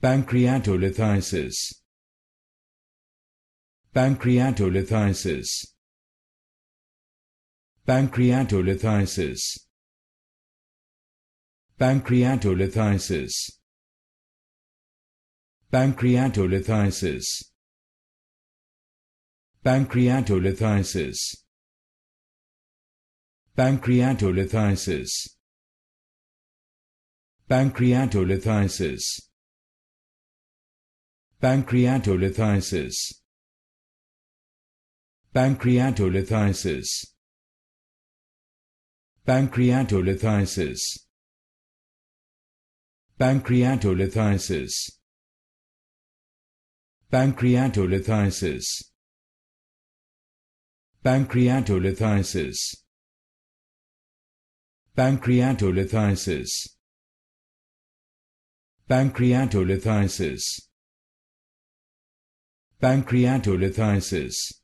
Pancreatolithiasis. Pancreatolithiasis. Pancreatolithiasis. Pancreatolithiasis. Pancreatolithiasis. Pancreatolithiasis. Pancreatolithiasis. Pancreatolithiasis. Pancreatolithiasis. Pancreatolithiasis. Pancreatolithiasis. Pancreatolithiasis. Pancreatolithiasis. Pancreatolithiasis. Pancreatolithiasis. Pancreatolithiasis. Pancreatolithiasis.